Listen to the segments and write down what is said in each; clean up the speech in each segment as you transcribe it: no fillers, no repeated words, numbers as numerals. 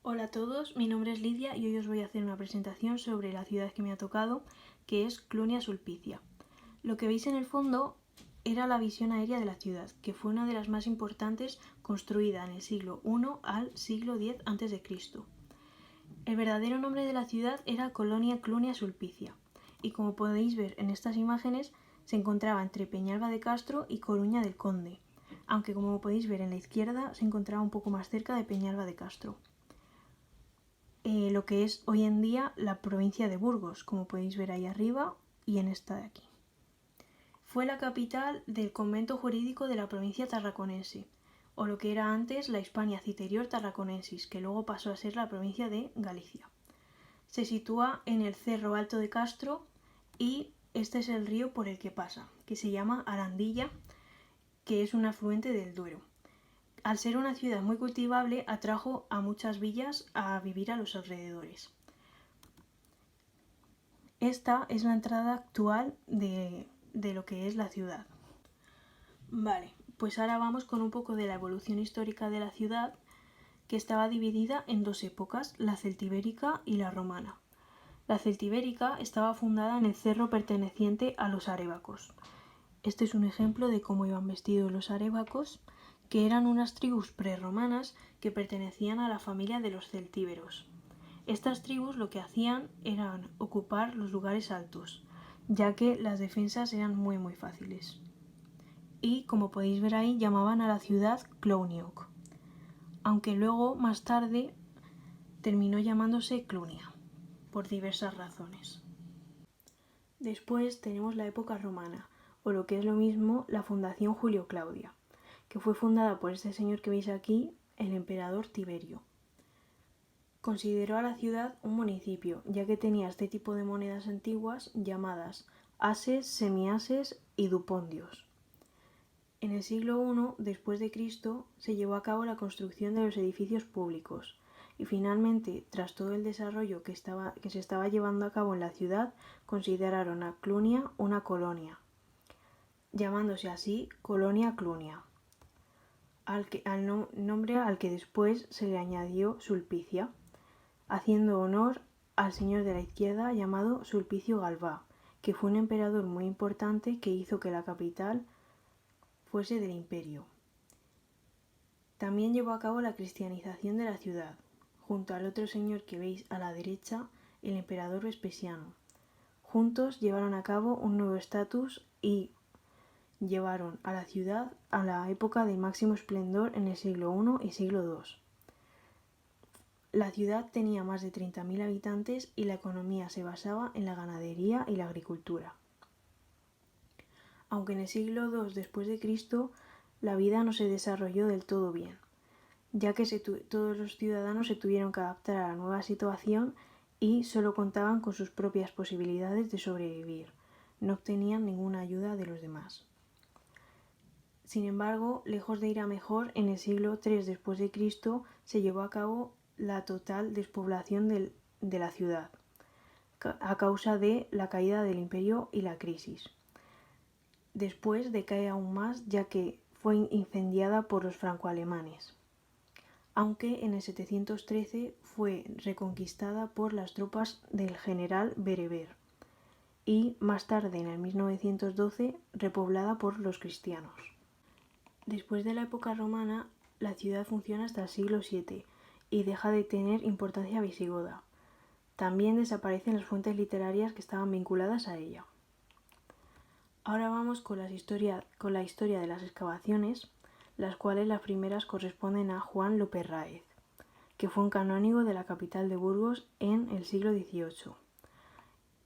Hola a todos, mi nombre es Lidia y hoy os voy a hacer una presentación sobre la ciudad que me ha tocado, que es Clunia Sulpicia. Lo que veis en el fondo era la visión aérea de la ciudad, que fue una de las más importantes construida en el siglo I al siglo X a.C. El verdadero nombre de la ciudad era Colonia Clunia Sulpicia, y como podéis ver en estas imágenes, se encontraba entre Peñalba de Castro y Coruña del Conde, aunque como podéis ver en la izquierda se encontraba un poco más cerca de Peñalba de Castro. Lo que es hoy en día la provincia de Burgos, como podéis ver ahí arriba y en esta de aquí. Fue la capital del convento jurídico de la provincia tarraconense, o lo que era antes la Hispania Citerior Tarraconensis, que luego pasó a ser la provincia de Galicia. Se sitúa en el Cerro Alto de Castro y este es el río por el que pasa, que se llama Arandilla, que es un afluente del Duero. Al ser una ciudad muy cultivable, atrajo a muchas villas a vivir a los alrededores. Esta es la entrada actual de lo que es la ciudad. Vale, pues ahora vamos con un poco de la evolución histórica de la ciudad, que estaba dividida en dos épocas, la celtibérica y la romana. La celtibérica estaba fundada en el cerro perteneciente a los arébacos. Este es un ejemplo de cómo iban vestidos los arébacos, que eran unas tribus prerromanas que pertenecían a la familia de los celtíberos. Estas tribus lo que hacían era ocupar los lugares altos, ya que las defensas eran muy fáciles. Y como podéis ver ahí, llamaban a la ciudad Cloniok, aunque luego más tarde terminó llamándose Clunia, por diversas razones. Después tenemos la época romana, o lo que es lo mismo, la fundación Julio Claudia, que fue fundada por este señor que veis aquí, el emperador Tiberio. Consideró a la ciudad un municipio, ya que tenía este tipo de monedas antiguas llamadas ases, semiases y dupondios. En el siglo I después de Cristo se llevó a cabo la construcción de los edificios públicos y finalmente, tras todo el desarrollo que se estaba llevando a cabo en la ciudad, consideraron a Clunia una colonia, llamándose así Colonia Clunia, nombre al que después se le añadió Sulpicia, haciendo honor al señor de la izquierda llamado Sulpicio Galbá, que fue un emperador muy importante que hizo que la capital fuese del imperio. También llevó a cabo la cristianización de la ciudad, junto al otro señor que veis a la derecha, el emperador Vespasiano. Juntos llevaron a cabo un nuevo estatus y llevaron a la ciudad a la época de máximo esplendor en el siglo I y siglo II. La ciudad tenía más de 30.000 habitantes y la economía se basaba en la ganadería y la agricultura. Aunque en el siglo II después de Cristo la vida no se desarrolló del todo bien, ya que todos los ciudadanos se tuvieron que adaptar a la nueva situación y solo contaban con sus propias posibilidades de sobrevivir, no obtenían ninguna ayuda de los demás. Sin embargo, lejos de ir a mejor, en el siglo III después de Cristo se llevó a cabo la total despoblación de la ciudad, a causa de la caída del imperio y la crisis. Después decae aún más, ya que fue incendiada por los franco-alemanes, aunque en el 713 fue reconquistada por las tropas del general Bereber y más tarde, en el 1912, repoblada por los cristianos. Después de la época romana, la ciudad funciona hasta el siglo VII y deja de tener importancia visigoda. También desaparecen las fuentes literarias que estaban vinculadas a ella. Ahora vamos con la historia de las excavaciones, las cuales las primeras corresponden a Juan López Ráez, que fue un canónigo de la capital de Burgos en el siglo XVIII.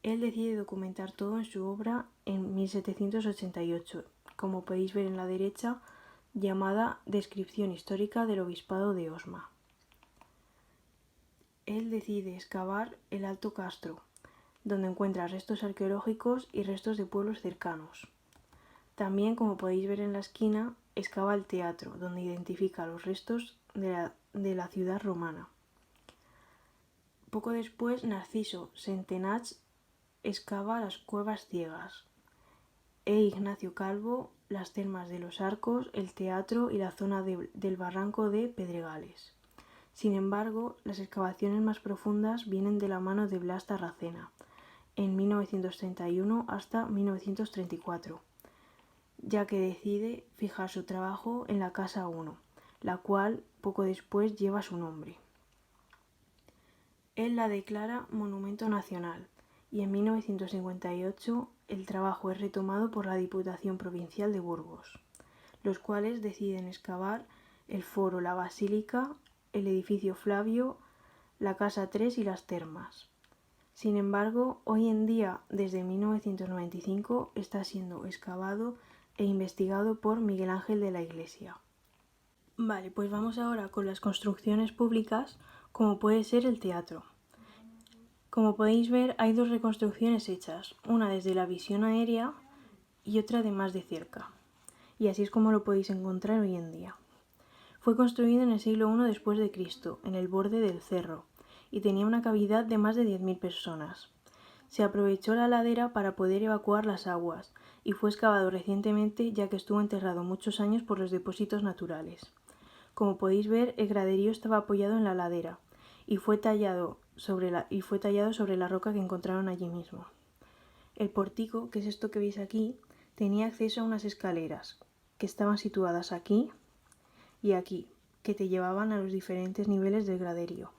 Él decide documentar todo en su obra en 1788, como podéis ver en la derecha, llamada Descripción histórica del obispado de Osma. Él decide excavar el Alto Castro, donde encuentra restos arqueológicos y restos de pueblos cercanos. También, como podéis ver en la esquina, excava el teatro, donde identifica los restos de la ciudad romana. Poco después, Narciso Centenach excava las cuevas ciegas e Ignacio Calvo las termas de los Arcos, el teatro y la zona del barranco de Pedregales. Sin embargo, las excavaciones más profundas vienen de la mano de Blas Tarracena, en 1931 hasta 1934, ya que decide fijar su trabajo en la Casa 1, la cual poco después lleva su nombre. Él la declara Monumento Nacional y en 1958 el trabajo es retomado por la Diputación Provincial de Burgos, los cuales deciden excavar el foro, la basílica, el edificio Flavio, la Casa 3 y las termas. Sin embargo, hoy en día, desde 1995, está siendo excavado e investigado por Miguel Ángel de la Iglesia. Vale, pues vamos ahora con las construcciones públicas, como puede ser el teatro. Como podéis ver, hay dos reconstrucciones hechas, una desde la visión aérea y otra de más de cerca. Y así es como lo podéis encontrar hoy en día. Fue construido en el siglo I después de Cristo, en el borde del cerro, y tenía una cavidad de más de 10.000 personas. Se aprovechó la ladera para poder evacuar las aguas, y fue excavado recientemente ya que estuvo enterrado muchos años por los depósitos naturales. Como podéis ver, el graderío estaba apoyado en la ladera, y fue tallado sobre la roca que encontraron allí mismo. El pórtico, que es esto que veis aquí, tenía acceso a unas escaleras, que estaban situadas aquí y aquí, que te llevaban a los diferentes niveles del graderío.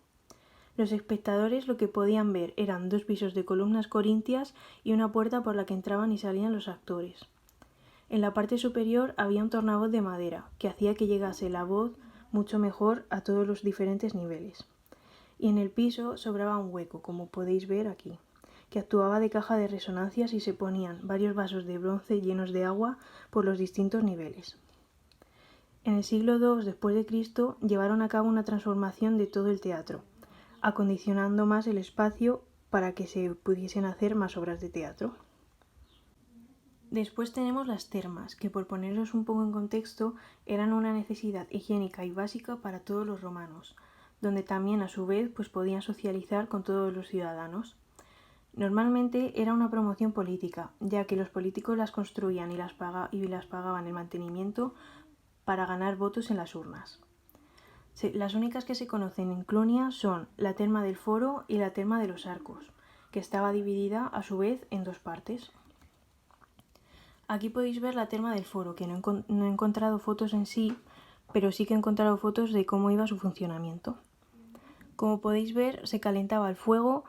Los espectadores lo que podían ver eran 2 pisos de columnas corintias y una puerta por la que entraban y salían los actores. En la parte superior había un tornavoz de madera, que hacía que llegase la voz mucho mejor a todos los diferentes niveles. Y en el piso sobraba un hueco, como podéis ver aquí, que actuaba de caja de resonancias y se ponían varios vasos de bronce llenos de agua por los distintos niveles. En el siglo II después de Cristo llevaron a cabo una transformación de todo el teatro, acondicionando más el espacio para que se pudiesen hacer más obras de teatro. Después tenemos las termas, que por poneros un poco en contexto, eran una necesidad higiénica y básica para todos los romanos, donde también a su vez podían socializar con todos los ciudadanos. Normalmente era una promoción política, ya que los políticos las construían y las pagaban el mantenimiento para ganar votos en las urnas. Las únicas que se conocen en Clunia son la terma del Foro y la terma de los Arcos, que estaba dividida a su vez en 2 partes. Aquí podéis ver la terma del Foro, que no he encontrado fotos en sí, pero sí que he encontrado fotos de cómo iba su funcionamiento. Como podéis ver, se calentaba el fuego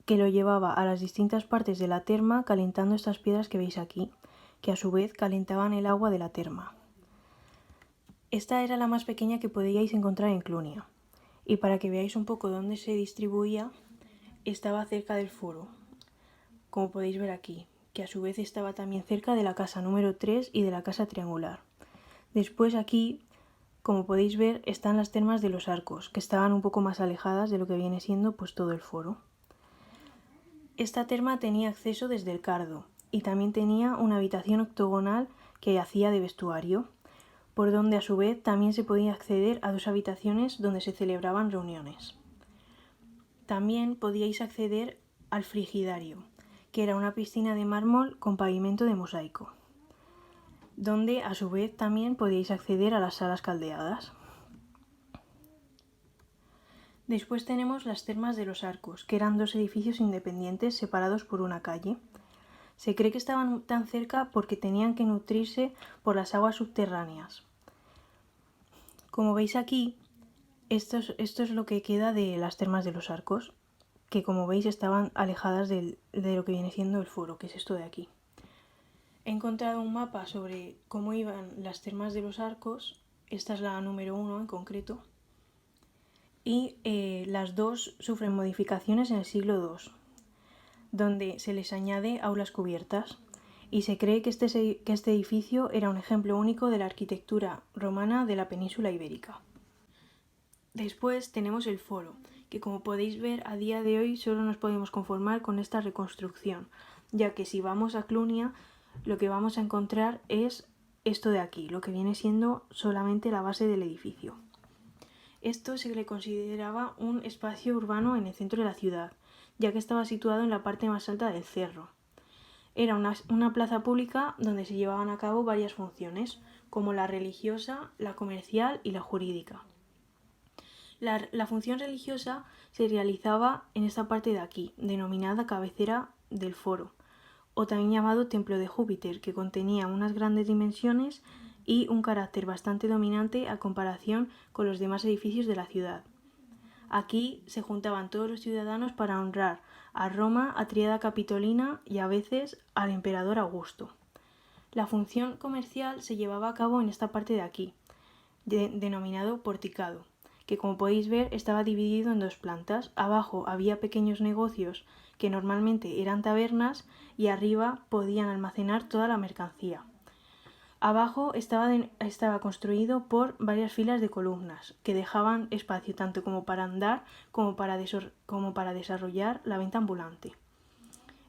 que lo llevaba a las distintas partes de la terma calentando estas piedras que veis aquí, que a su vez calentaban el agua de la terma. Esta era la más pequeña que podíais encontrar en Clunia, y para que veáis un poco dónde se distribuía, estaba cerca del foro, como podéis ver aquí, que a su vez estaba también cerca de la casa número 3 y de la casa triangular. Después aquí, como podéis ver, están las termas de los Arcos, que estaban un poco más alejadas de lo que viene siendo todo el foro. Esta terma tenía acceso desde el cardo y también tenía una habitación octogonal que hacía de vestuario, por donde a su vez también se podía acceder a 2 habitaciones donde se celebraban reuniones. También podíais acceder al frigidario, que era una piscina de mármol con pavimento de mosaico, donde a su vez también podíais acceder a las salas caldeadas. Después tenemos las termas de los Arcos, que eran 2 edificios independientes separados por una calle. Se cree que estaban tan cerca porque tenían que nutrirse por las aguas subterráneas. Como veis aquí, esto es lo que queda de las termas de los Arcos, que como veis estaban alejadas de lo que viene siendo el foro, que es esto de aquí. He encontrado un mapa sobre cómo iban las termas de los Arcos, esta es la número 1 en concreto, y las 2 sufren modificaciones en el siglo II, donde se les añade aulas cubiertas, y se cree que este edificio era un ejemplo único de la arquitectura romana de la península ibérica. Después tenemos el foro, que como podéis ver a día de hoy solo nos podemos conformar con esta reconstrucción, ya que si vamos a Clunia lo que vamos a encontrar es esto de aquí, lo que viene siendo solamente la base del edificio. Esto se le consideraba un espacio urbano en el centro de la ciudad, ya que estaba situado en la parte más alta del cerro. Era una plaza pública donde se llevaban a cabo varias funciones, como la religiosa, la comercial y la jurídica. La función religiosa se realizaba en esta parte de aquí, denominada cabecera del foro, o también llamado Templo de Júpiter, que contenía unas grandes dimensiones y un carácter bastante dominante a comparación con los demás edificios de la ciudad. Aquí se juntaban todos los ciudadanos para honrar a Roma, a Tríada Capitolina y a veces al emperador Augusto. La función comercial se llevaba a cabo en esta parte de aquí, denominado porticado, que como podéis ver estaba dividido en dos plantas. Abajo había pequeños negocios que normalmente eran tabernas y arriba podían almacenar toda la mercancía. Abajo estaba construido por varias filas de columnas que dejaban espacio tanto como para andar como para desarrollar la venta ambulante.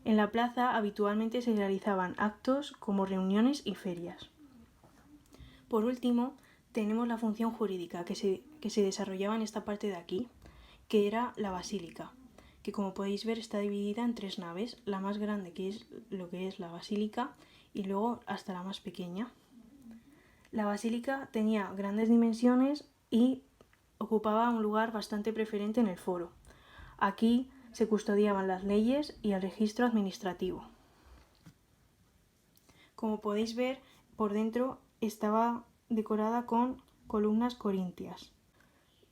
En la plaza habitualmente se realizaban actos como reuniones y ferias. Por último, tenemos la función jurídica que se desarrollaba en esta parte de aquí, que era la basílica, que como podéis ver está dividida en 3 naves, la más grande que es lo que es la basílica y luego hasta la más pequeña. La basílica tenía grandes dimensiones y ocupaba un lugar bastante preferente en el foro. Aquí se custodiaban las leyes y el registro administrativo. Como podéis ver, por dentro estaba decorada con columnas corintias.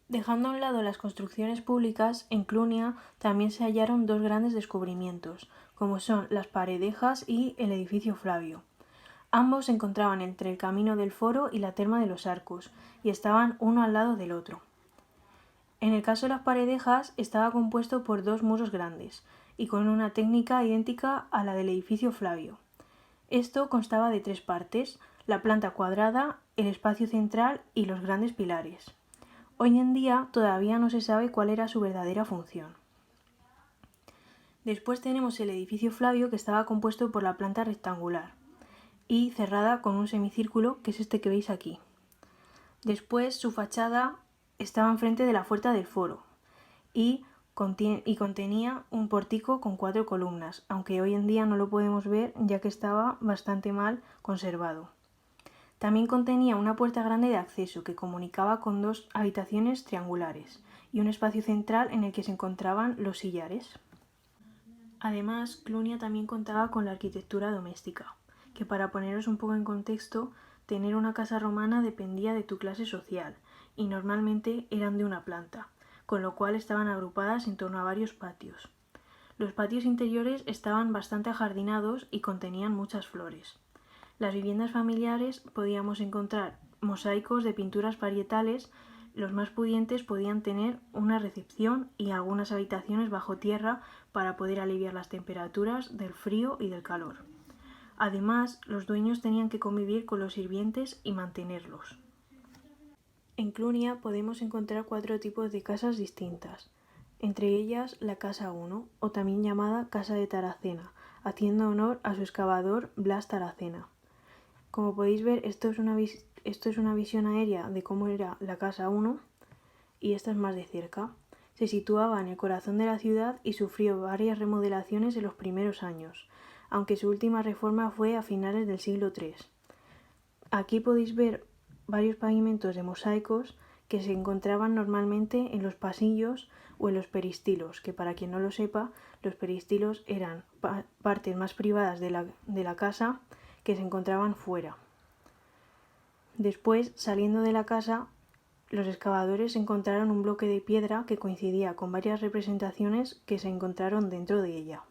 Dejando a un lado las construcciones públicas, en Clunia también se hallaron 2 grandes descubrimientos, como son las paredejas y el edificio Flavio. Ambos se encontraban entre el camino del foro y la terma de los Arcos, y estaban uno al lado del otro. En el caso de las paredejas, estaba compuesto por 2 muros grandes, y con una técnica idéntica a la del edificio Flavio. Esto constaba de 3 partes, la planta cuadrada, el espacio central y los grandes pilares. Hoy en día todavía no se sabe cuál era su verdadera función. Después tenemos el edificio Flavio, que estaba compuesto por la planta rectangular y cerrada con un semicírculo, que es este que veis aquí. Después su fachada estaba enfrente de la puerta del foro y contenía un pórtico con 4 columnas, aunque hoy en día no lo podemos ver ya que estaba bastante mal conservado. También contenía una puerta grande de acceso que comunicaba con 2 habitaciones triangulares y un espacio central en el que se encontraban los sillares. Además, Clunia también contaba con la arquitectura doméstica, que para poneros un poco en contexto, tener una casa romana dependía de tu clase social y normalmente eran de una planta, con lo cual estaban agrupadas en torno a varios patios. Los patios interiores estaban bastante ajardinados y contenían muchas flores. Las viviendas familiares podíamos encontrar mosaicos de pinturas parietales. Los más pudientes podían tener una recepción y algunas habitaciones bajo tierra para poder aliviar las temperaturas del frío y del calor. Además, los dueños tenían que convivir con los sirvientes y mantenerlos. En Clunia podemos encontrar 4 tipos de casas distintas, entre ellas la Casa 1, o también llamada Casa de Taracena, haciendo honor a su excavador Blas Taracena. Como podéis ver, esto es una visión aérea de cómo era la Casa 1 y esta es más de cerca. Se situaba en el corazón de la ciudad y sufrió varias remodelaciones en los primeros años, aunque su última reforma fue a finales del siglo III. Aquí podéis ver varios pavimentos de mosaicos que se encontraban normalmente en los pasillos o en los peristilos, que para quien no lo sepa, los peristilos eran partes más privadas de la casa que se encontraban fuera. Después, saliendo de la casa, los excavadores encontraron un bloque de piedra que coincidía con varias representaciones que se encontraron dentro de ella.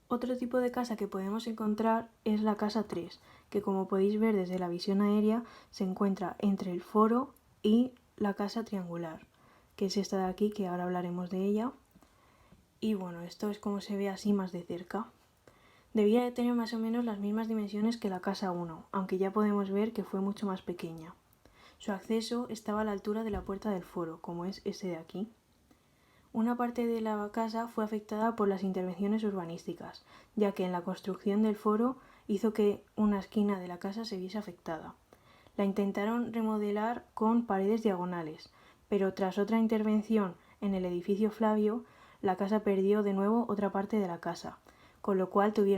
Otro tipo de casa que podemos encontrar es la Casa 3, que como podéis ver desde la visión aérea se encuentra entre el foro y la casa triangular, que es esta de aquí, que ahora hablaremos de ella. Y bueno, esto es como se ve así más de cerca. Debía de tener más o menos las mismas dimensiones que la Casa 1, aunque ya podemos ver que fue mucho más pequeña. Su acceso estaba a la altura de la puerta del foro, como es este de aquí. Una parte de la casa fue afectada por las intervenciones urbanísticas, ya que en la construcción del foro hizo que una esquina de la casa se viese afectada. La intentaron remodelar con paredes diagonales, pero tras otra intervención en el edificio Flavio, la casa perdió de nuevo otra parte de la casa, con lo cual tuvieron